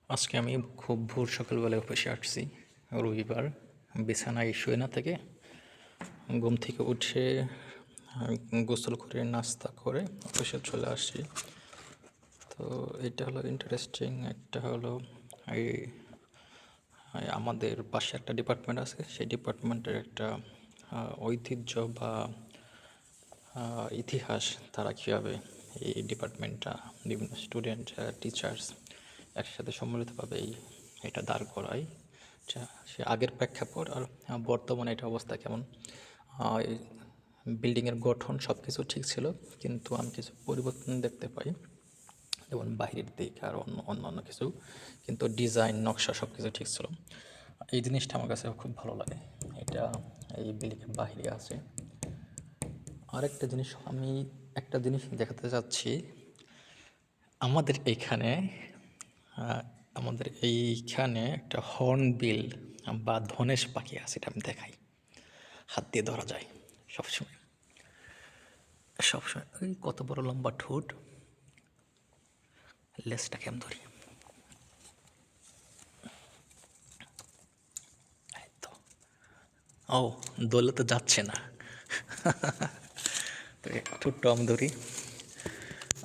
আজকে আমি খুব ভোর সকালবেলায় অফিসে আসছি। রবিবার বিছানায় শুয়ে না থেকে ঘুম থেকে উঠে গোসল করে নাস্তা করে অফিসে চলে আসছি। তো এটা হলো ইন্টারেস্টিং। একটা হলো এই আমাদের পাশে একটা ডিপার্টমেন্ট আছে, সেই ডিপার্টমেন্টের একটা ঐতিহ্য বা ইতিহাস, তারা কীভাবে এই ডিপার্টমেন্টটা বিভিন্ন স্টুডেন্ট টিচার্স একসাথে সম্মিলিতভাবে এটা দাঁড় করায়। সে আগের প্রেক্ষাপট আর বর্তমানে এটা অবস্থা কেমন। বিল্ডিংয়ের গঠন সব কিছু ঠিক ছিল, কিন্তু আমি কিছু পরিবর্তন দেখতে পাই, যেমন বাহিরের দিক আর অন্যান্য কিছু, কিন্তু ডিজাইন নকশা সব কিছু ঠিক ছিল। এই জিনিসটা আমার কাছে খুব ভালো লাগে। এটা এই বিল্ডিংয়ের বাহিরে আছে। আরেকটা জিনিস, আমি একটা জিনিস দেখাতে চাচ্ছি। আমাদের এইখানে একটা হর্নবিল বা ধনেশ পাখি আছে, এটা আমি দেখাই। হাত দিয়ে ধরা যায় সবসময় সবসময়। ওই কত বড় লম্বা ঠোঁট, লেজটা কেমন ধরি। এই তো। ও, দোলে তো যাচ্ছে না। তো ঠোঁটটা আমি ধরি।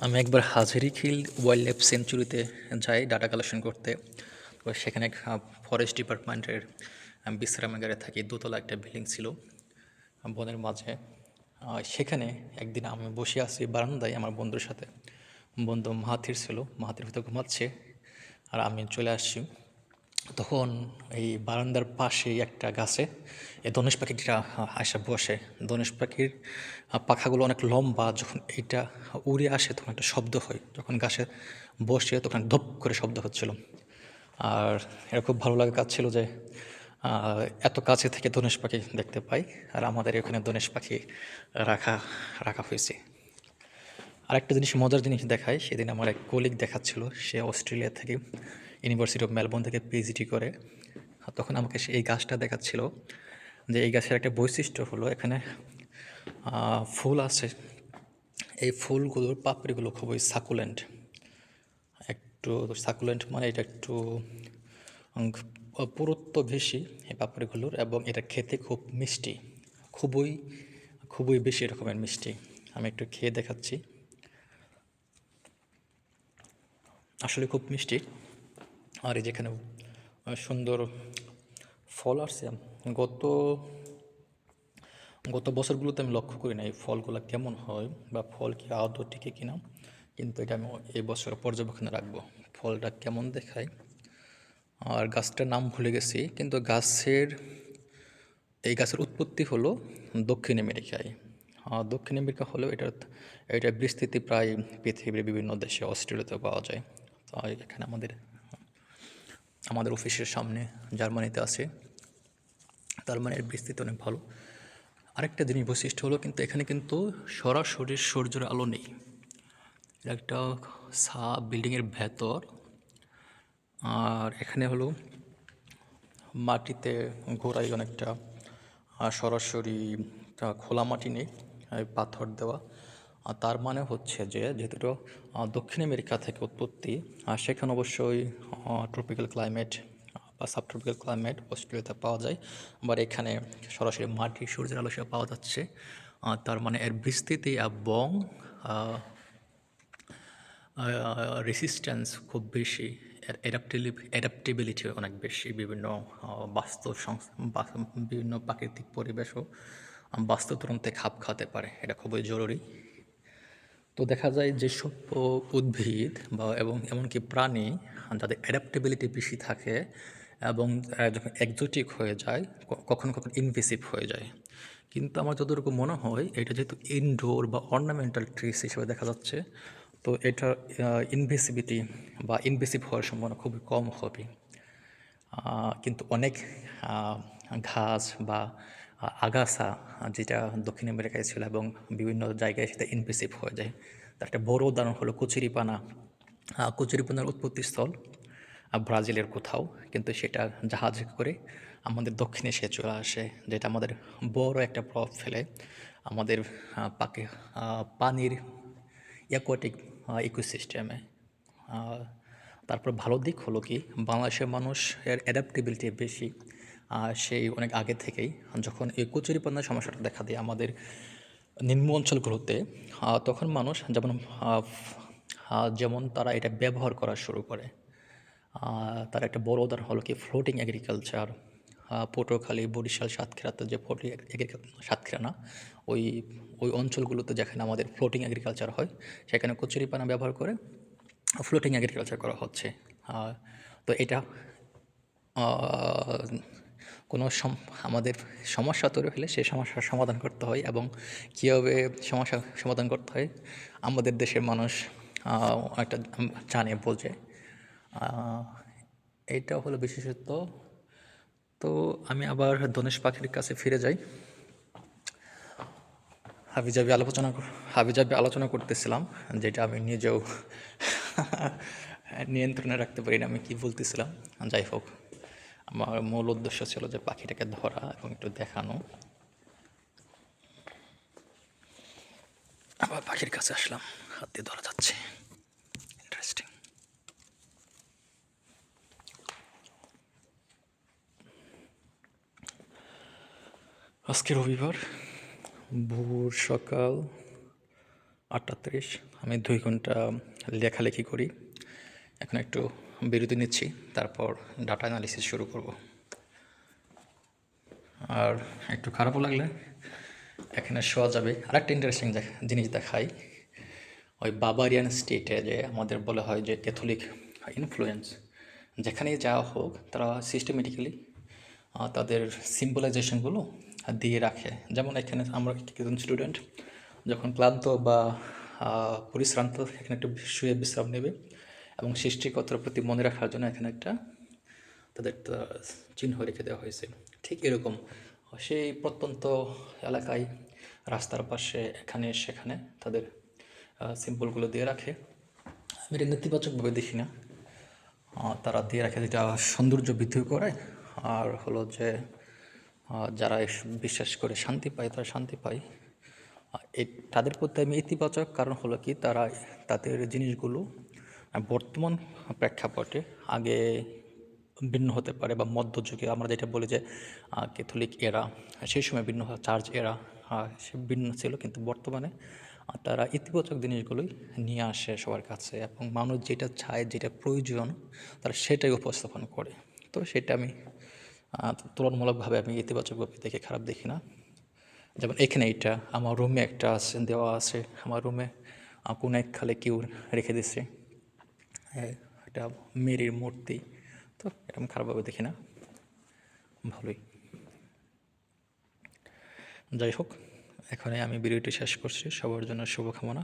আমি একবার হাজারীখিল ওয়াইল্ড লাইফ সেঞ্চুরিতে যাই ডাটা কালেকশন করতে। তো সেখানে ফরেস্ট ডিপার্টমেন্টের বিশ্রামাগারে থাকি। দোতলা একটা বিল্ডিং ছিল বনের মাঝে। সেখানে একদিন আমি বসে আছি বারান্দায় আমার বন্ধুর সাথে। বন্ধু মাহাথির ছিল, মাহাথির হয়তো ঘুমাচ্ছে, আর আমি চলে আসছি। তখন এই বারান্দার পাশেই একটা গাছে এই ধনেশ পাখিটা আসে বসে। ধনেশ পাখির পাখাগুলো অনেক লম্বা, যখন এইটা উড়ে আসে তখন একটা শব্দ হয়, যখন গাছে বসে তখন ধপ করে শব্দ হচ্ছিল। আর এটা খুব ভালো লাগা কাজ ছিল যে এত কাছে থেকে ধনেশ পাখি দেখতে পাই। আর আমাদের এখানে ধনেশ পাখি রাখা রাখা হয়েছে। আরেকটা জিনিস, মজার জিনিস দেখায়, সেদিন আমার এক কলিগ দেখাচ্ছিল, সে অস্ট্রেলিয়া থেকে ইউনিভার্সিটি অফ মেলবোর্ন থেকে পিএইচডি করে। তখন আমাকে সে এই গাছটা দেখাচ্ছিল, যে এই গাছের একটা বৈশিষ্ট্য হলো এখানে ফুল আছে। এই ফুলগুলোর পাপড়িগুলো খুবই সাকুলেন্ট। একটু সাকুলেন্ট মানে এটা একটু পুরুত্ব বেশি এই পাপড়িগুলোর, এবং এটা খেতে খুব মিষ্টি, খুবই খুবই বেশি রকমের মিষ্টি। আমি একটু খেয়ে দেখাচ্ছি, আসলে খুব মিষ্টি। আর এই যেখানে সুন্দর ফল আসছে। গত গত বছরগুলোতে আমি লক্ষ্য করি না এই ফলগুলো কেমন হয় বা ফল কি আদৌ টিকে কিনা, কিন্তু এটা আমি এই বছর পর্যবেক্ষণে রাখবো ফলটা কেমন দেখায়। আর গাছটার নাম ভুলে গেছি, কিন্তু এই গাছের উৎপত্তি হলো দক্ষিণ আমেরিকায়। দক্ষিণ আমেরিকা হলেও এটার বিস্তৃতি প্রায় পৃথিবীর বিভিন্ন দেশে, অস্ট্রেলিয়াতেও পাওয়া যায়। তো এখানে আমাদের অফিসের সামনে জার্মানিতে আছে, তার মানে এর বিস্তৃতি অনেক ভালো। আরেকটা জিনিস বৈশিষ্ট্য হলো, কিন্তু এখানে কিন্তু সরাসরি সূর্যের আলো নেই। এটা একটা বিল্ডিংয়ের ভেতর। আর এখানে হলো মাটিতে ঘোরাই অনেকটা, সরাসরি খোলা মাটি নেই, পাথর দেওয়া। আর তার মানে হচ্ছে যে যেহেতু দক্ষিণ আমেরিকা থেকে উৎপত্তি, আর সেখানে অবশ্যই ট্রপিক্যাল ক্লাইমেট বা সাবট্রপিক্যাল ক্লাইমেট অস্ট্রেলিয়াতে পাওয়া যায়। আবার এখানে সরাসরি মাটি সূর্যের আলো সে পাওয়া যাচ্ছে। তার মানে এর বিস্তৃতি এবং রেসিস্ট্যান্স খুব বেশি, এর অ্যাডাপ্টেবিলিটি অনেক বেশি। বিভিন্ন বিভিন্ন প্রাকৃতিক পরিবেশও বাস্তুতন্ত্রে খাপ খাওয়াতে পারে, এটা খুবই জরুরি। তো দেখা যায় যেসব উদ্ভিদ এবং এমনকি প্রাণী যাদের অ্যাডাপ্টেবিলিটি বেশি থাকে এবং যখন একজোটিক হয়ে যায়, কখনো কখনো ইনভেসিভ হয়ে যায়। কিন্তু আমার যতটুকু মনে হয় এটা যেহেতু ইনডোর বা অর্নামেন্টাল ট্রিস হিসেবে দেখা যাচ্ছে, তো এটার ইনভেসিভিটি বা ইনভেসিভ হওয়ার সম্ভাবনা খুবই কম হবে। কিন্তু অনেক ঘাস বা আগাছা যেটা দক্ষিণ আমেরিকায় ছিল এবং বিভিন্ন জায়গায় সেটা ইনভেসিভ হয়ে যায়। তার একটা বড় উদাহরণ হলো কচুরিপানা। কচুরিপানার উৎপত্তিস্থল ব্রাজিলের কোথাও, কিন্তু সেটা জাহাজে করে আমাদের দক্ষিণে সে চলে আসে, যেটা আমাদের বড় একটা প্রভাব ফেলে আমাদের পানির অ্যাকোয়াটিক ইকোসিস্টেমে। তারপর ভালো দিক হলো কি, বাংলাদেশের মানুষের অ্যাডাপ্টেবিলিটি বেশি। সেই অনেক আগে থেকেই যখন এই কচুরিপানার সমস্যাটা দেখা দেয় আমাদের নিম্ন অঞ্চলগুলোতে, তখন মানুষ যেমন যেমন তারা এটা ব্যবহার করা শুরু করে। তার একটা বড় উদাহরণ হলো কি ফ্লোটিং এগ্রিকালচার। পটুয়াখালী, বরিশাল, সাতক্ষীরাতে যে ফ্লোটিং এগ্রিকালচার, সাতক্ষীরা না, ওই ওই অঞ্চলগুলোতে যেখানে আমাদের ফ্লোটিং এগ্রিকালচার হয়, সেখানে কচুরিপানা ব্যবহার করে ফ্লোটিং এগ্রিকালচার করা হচ্ছে। তো এটা আহ, কোনো আমাদের সমস্যা তৈরি হলে সেই সমস্যার সমাধান করতে হয়, এবং কীভাবে সমস্যা সমাধান করতে হয় আমাদের দেশের মানুষ একটা জানে, বোঝে। আহ, এইটা হলো বিশেষত। তো আমি আবার ধনেশ পাখির কাছে ফিরে যাই। হাবিজাবি আলোচনা করতেছিলাম, যেটা আমি নিজেও নিয়ন্ত্রণে রাখতে পারি না আমি কী বলতেছিলাম। যাই হোক, আমার মূল উদ্দেশ্য ছিল যে পাখিটাকে ধরা এবং একটু দেখানো। আবার পাখির কাছে আসলাম, হাত দিয়ে ধরা যাচ্ছে, ইন্টারেস্টিং। আজকে রবিবার, ভোর সকাল 8:30। আমি 2 ঘন্টা লেখালেখি করি। এখন একটু বিরতি নিচ্ছি, তারপর ডাটা অ্যানালিসিস শুরু করব। আর একটু খারাপও লাগলে এখানে শোয়া যাবে। আরেকটা ইন্টারেস্টিং জিনিস দেখাই, ওই বাবারিয়ান স্টেটে যে আমাদের বলা হয় যে ক্যাথলিক ইনফ্লুয়েন্স, যেখানেই যাওয়া হোক তারা সিস্টেমেটিক্যালি তাদের সিম্বলাইজেশনগুলো দিয়ে রাখে। যেমন এখানে আমরা কিছু স্টুডেন্ট যখন ক্লান্ত বা পরিশ্রান্ত, এখানে একটু শুয়ে বিশ্রাম নেবে, এবং সৃষ্টিকর্তার প্রতি মনে রাখার জন্য এখানে একটা তাদের চিহ্ন রেখে দেওয়া হয়েছে। ঠিক এরকম সেই প্রত্যন্ত এলাকায় রাস্তার পাশে এখানে সেখানে তাদের সিম্বলগুলো দিয়ে রাখে। আমি এটা নেতিবাচকভাবে দেখি না, তারা দিয়ে রাখে যেটা সৌন্দর্য বৃদ্ধি করে। আর হলো যে যারা বিশ্বাস করে শান্তি পায়, তারা শান্তি পায়। এই তাদের প্রতি আমি ইতিবাচক, কারণ হলো কি তারা তাদের জিনিসগুলো বর্তমান প্রেক্ষাপটে আগে ভিন্ন হতে পারে, বা মধ্যযুগে আমরা যেটা বলি যে ক্যাথলিক এরা, সেই সময় ভিন্ন, চার্চ এরা সে ভিন্ন ছিল, কিন্তু বর্তমানে তারা ইতিবাচক জিনিসগুলোই নিয়ে আসে সবার কাছে, এবং মানুষ যেটা চায়, যেটা প্রয়োজন, তারা সেটাই উপস্থাপন করে। তো সেটা আমি তুলনামূলকভাবে আমি ইতিবাচকভাবে দেখে, খারাপ দেখি না। যেমন এখানে এটা আমার রুমে একটা আছে, দেওয়া আছে আমার রুমে, কোনো এক খালে কেউ রেখে দিছে একটা মেরির মূর্তি। তো এরকম খারাপভাবে দেখি না, ভালোই। যাই হোক, এখানে আমি ভিডিওটি শেষ করছি। সবার জন্য শুভকামনা।